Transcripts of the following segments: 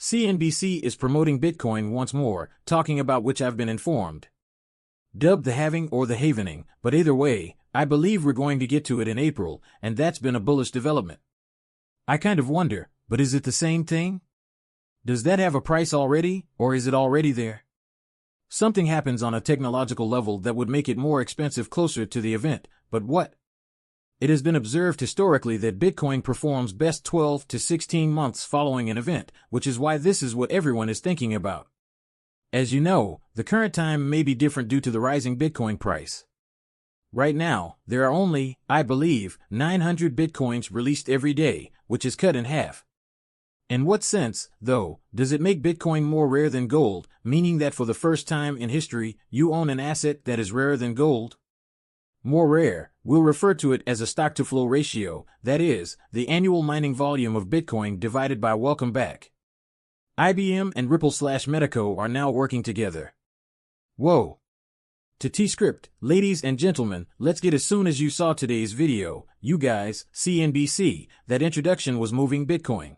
CNBC is promoting Bitcoin once more, talking about which I've been informed. Dubbed the halving or the havening, but either way, I believe we're going to get to it in April, and that's been a bullish development. I kind of wonder, but is it the same thing? Does that have a price already, or is it already there? Something happens on a technological level that would make it more expensive closer to the event, but what? It has been observed historically that Bitcoin performs best 12 to 16 months following an event, which is why this is what everyone is thinking about. As you know, the current time may be different due to the rising Bitcoin price. Right now, there are only, I believe, 900 Bitcoins released every day, which is cut in half. In what sense, though, does it make Bitcoin more rare than gold, meaning that for the first time in history, you own an asset that is rarer than gold? More rare, we'll refer to it as a stock-to-flow ratio, that is, the annual mining volume of Bitcoin divided by welcome back. IBM and Ripple/Metaco are now working together. Whoa! To T-Script, ladies and gentlemen, let's get as soon as you saw today's video, you guys, CNBC, that introduction was moving Bitcoin.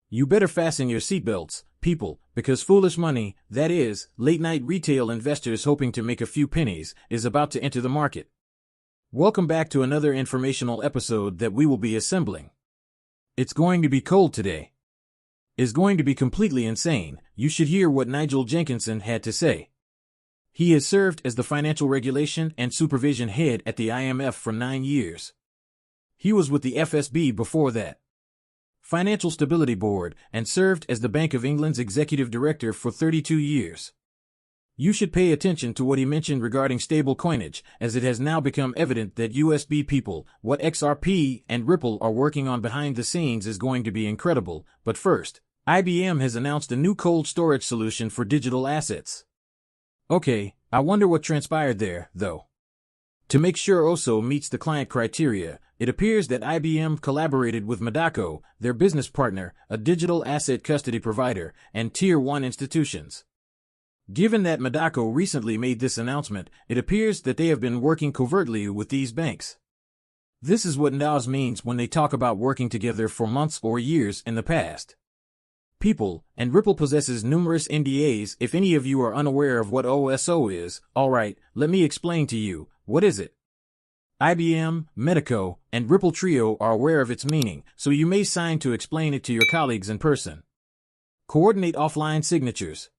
You better fasten your seatbelts, people, because foolish money, that is, late-night retail investors hoping to make a few pennies, is about to enter the market. Welcome back to another informational episode that we will be assembling. It's going to be cold today. It's going to be completely insane. You should hear what Nigel Jenkinson had to say. He has served as the financial regulation and supervision head at the IMF for 9 years. He was with the FSB before that, Financial Stability Board, and served as the Bank of England's executive director for 32 years. You should pay attention to what he mentioned regarding stable coinage, as it has now become evident that USB people, what XRP and Ripple are working on behind the scenes is going to be incredible. But first, IBM has announced a new cold storage solution for digital assets. Okay, I wonder what transpired there, though. To make sure OSO meets the client criteria, it appears that IBM collaborated with Madaco, their business partner, a digital asset custody provider, and Tier 1 institutions. Given that Madaco recently made this announcement, it appears that they have been working covertly with these banks. This is what NAS means when they talk about working together for months or years in the past. People, and Ripple possesses numerous NDAs. If any of you are unaware of what OSO is, alright, let me explain to you. What is it? IBM, Metaco, and Ripple Trio are aware of its meaning, so you may sign to explain it to your colleagues in person. Coordinate offline signatures.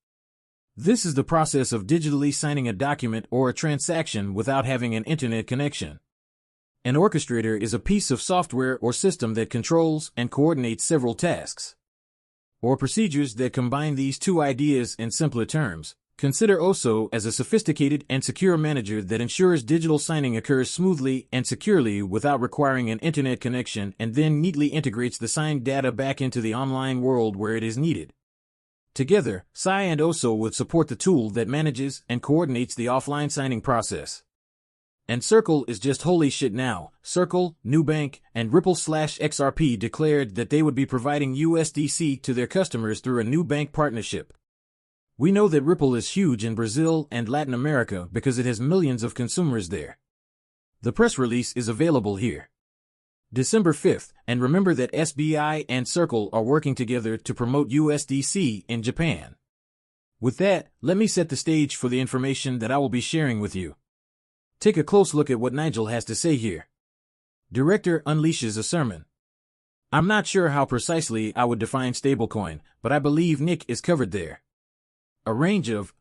This is the process of digitally signing a document or a transaction without having an internet connection. An orchestrator is a piece of software or system that controls and coordinates several tasks or procedures that combine these two ideas in simpler terms. Consider OSO as a sophisticated and secure manager that ensures digital signing occurs smoothly and securely without requiring an internet connection, and then neatly integrates the signed data back into the online world where it is needed. Together, SAI and OSO would support the tool that manages and coordinates the offline signing process. And Circle is just holy shit now. Circle, Nubank, and Ripple/XRP declared that they would be providing USDC to their customers through a new bank partnership. We know that Ripple is huge in Brazil and Latin America because it has millions of consumers there. The press release is available here. December 5th, and remember that SBI and Circle are working together to promote USDC in Japan. With that, let me set the stage for the information that I will be sharing with you. Take a close look at what Nigel has to say here. Director unleashes a sermon. I'm not sure how precisely I would define stablecoin, but I believe Nick is covered there. A range of,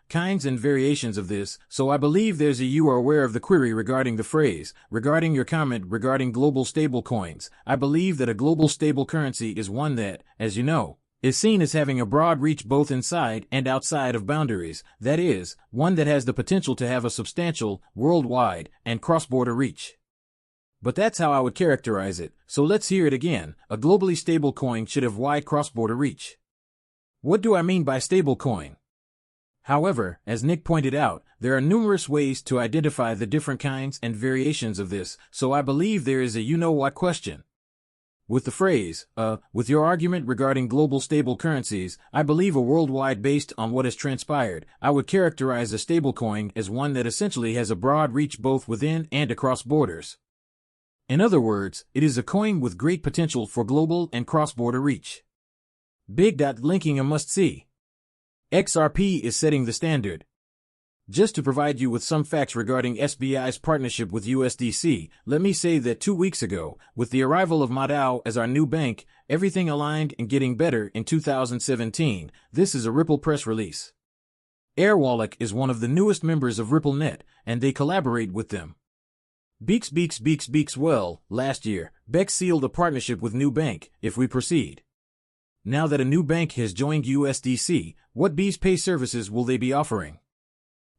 kinds and variations of this, so I believe you are aware of the query regarding the phrase, regarding your comment regarding global stablecoins. I believe that a global stable currency is one that, as you know, is seen as having a broad reach both inside and outside of boundaries, that is, one that has the potential to have a substantial, worldwide, and cross-border reach. But that's how I would characterize it, so let's hear it again. A globally stable coin should have wide cross-border reach. What do I mean by stablecoin? However, as Nick pointed out, there are numerous ways to identify the different kinds and variations of this, so I believe there is a you-know-what question. With the phrase, with your argument regarding global stable currencies, I believe a worldwide based on what has transpired, I would characterize a stablecoin as one that essentially has a broad reach both within and across borders. In other words, it is a coin with great potential for global and cross-border reach. Big. Linking a must-see. XRP is setting the standard. Just to provide you with some facts regarding SBI's partnership with USDC, let me say that 2 weeks ago, with the arrival of Madao as our new bank, everything aligned and getting better in 2017. This is a Ripple press release. Airwalleck is one of the newest members of RippleNet, and they collaborate with them. Beeks. Well, last year, Bex sealed a partnership with new bank, if we proceed. Now that a new bank has joined USDC, what Bees Pay services will they be offering?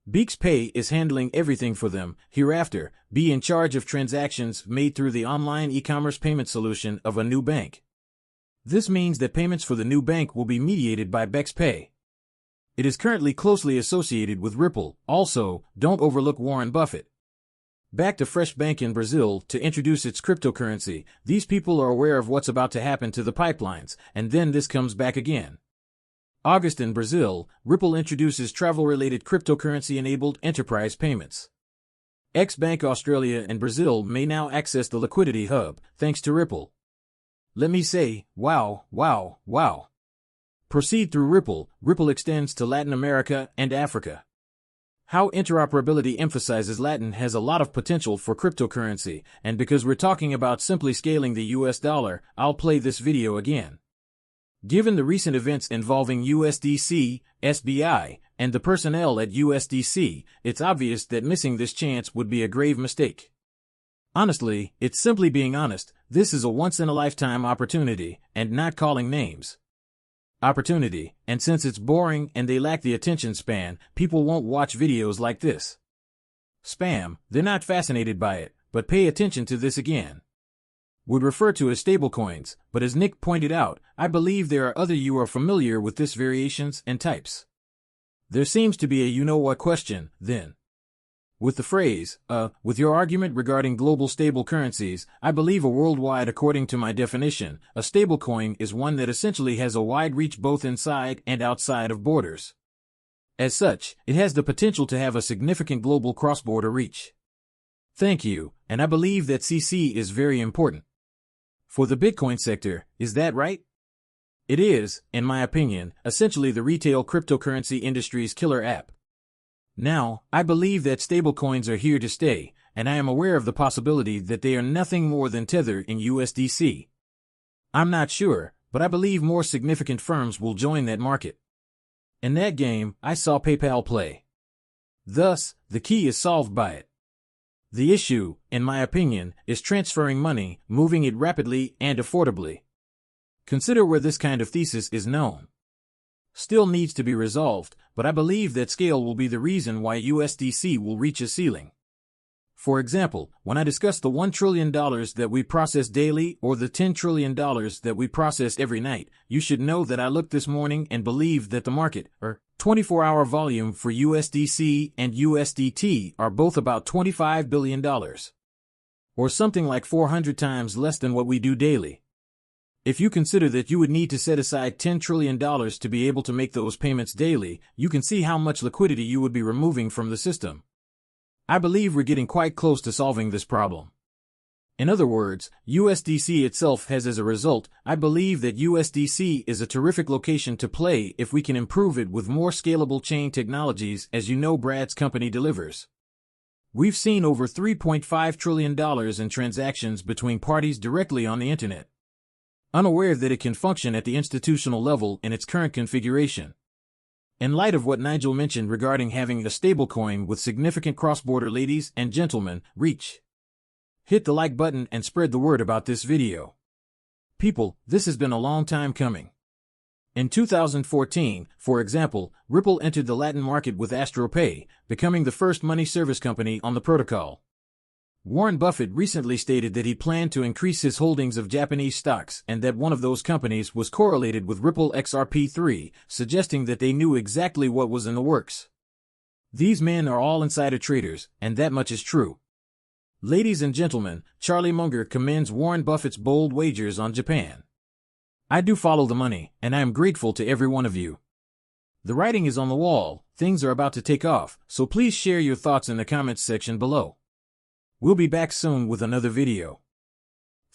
Beeks Pay is handling everything for them. Hereafter, be in charge of transactions made through the online e-commerce payment solution of a new bank. This means that payments for the new bank will be mediated by Beeks Pay. It is currently closely associated with Ripple. Also, don't overlook Warren Buffett. Back to Fresh Bank in Brazil to introduce its cryptocurrency. These people are aware of what's about to happen to the pipelines, and then this comes back again. August in Brazil, Ripple introduces travel-related cryptocurrency-enabled enterprise payments. Bank Australia and Brazil may now access the liquidity hub, thanks to Ripple. Let me say, wow. Proceed through Ripple. Ripple extends to Latin America and Africa. How interoperability emphasizes Latin has a lot of potential for cryptocurrency, and because we're talking about simply scaling the US dollar, I'll play this video again. Given the recent events involving USDC, SBI, and the personnel at USDC, it's obvious that missing this chance would be a grave mistake. Honestly, it's simply being honest. This is a once-in-a-lifetime opportunity, and not calling names. Opportunity, and since it's boring and they lack the attention span, people won't watch videos like this. Spam, they're not fascinated by it, but pay attention to this again. Would refer to as stablecoins, but as Nick pointed out, I believe there are other you are familiar with this variations and types. There seems to be a you-know-what question, then. With the phrase, with your argument regarding global stable currencies, I believe a worldwide according to my definition, a stablecoin is one that essentially has a wide reach both inside and outside of borders. As such, it has the potential to have a significant global cross-border reach. Thank you, and I believe that CC is very important. For the Bitcoin sector, is that right? It is, in my opinion, essentially the retail cryptocurrency industry's killer app. Now, I believe that stablecoins are here to stay, and I am aware of the possibility that they are nothing more than Tether in USDC. I'm not sure, but I believe more significant firms will join that market. In that game, I saw PayPal play. Thus, the key is solved by it. The issue, in my opinion, is transferring money, moving it rapidly and affordably. Consider where this kind of thesis is known. Still needs to be resolved, but I believe that scale will be the reason why USDC will reach a ceiling. For example, when I discuss the $1 trillion that we process daily or the $10 trillion that we process every night, you should know that I looked this morning and believed that the market, 24-hour volume for USDC and USDT are both about $25 billion. Or something like 400 times less than what we do daily. If you consider that you would need to set aside $10 trillion to be able to make those payments daily, you can see how much liquidity you would be removing from the system. I believe we're getting quite close to solving this problem. In other words, USDC itself has as a result, I believe that USDC is a terrific location to play if we can improve it with more scalable chain technologies, as you know Brad's company delivers. We've seen over $3.5 trillion in transactions between parties directly on the internet. Unaware that it can function at the institutional level in its current configuration. In light of what Nigel mentioned regarding having a stablecoin with significant cross-border ladies and gentlemen, reach. Hit the like button and spread the word about this video. People, this has been a long time coming. In 2014, for example, Ripple entered the Latin market with AstroPay, becoming the first money service company on the protocol. Warren Buffett recently stated that he planned to increase his holdings of Japanese stocks and that one of those companies was correlated with Ripple XRP3, suggesting that they knew exactly what was in the works. These men are all insider traders, and that much is true. Ladies and gentlemen, Charlie Munger commends Warren Buffett's bold wagers on Japan. I do follow the money, and I am grateful to every one of you. The writing is on the wall, things are about to take off, so please share your thoughts in the comments section below. We'll be back soon with another video.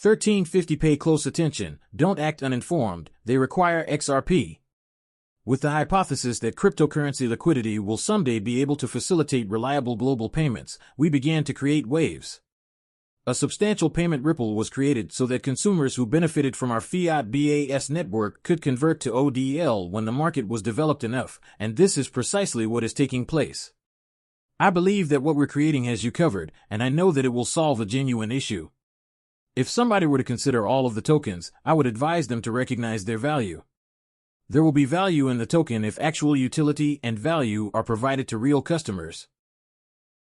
1350. Pay close attention. Don't act uninformed. They require XRP. With the hypothesis that cryptocurrency liquidity will someday be able to facilitate reliable global payments, we began to create waves. A substantial payment ripple was created so that consumers who benefited from our fiat BAS network could convert to ODL when the market was developed enough, and this is precisely what is taking place. I believe that what we're creating has you covered, and I know that it will solve a genuine issue. If somebody were to consider all of the tokens, I would advise them to recognize their value. There will be value in the token if actual utility and value are provided to real customers.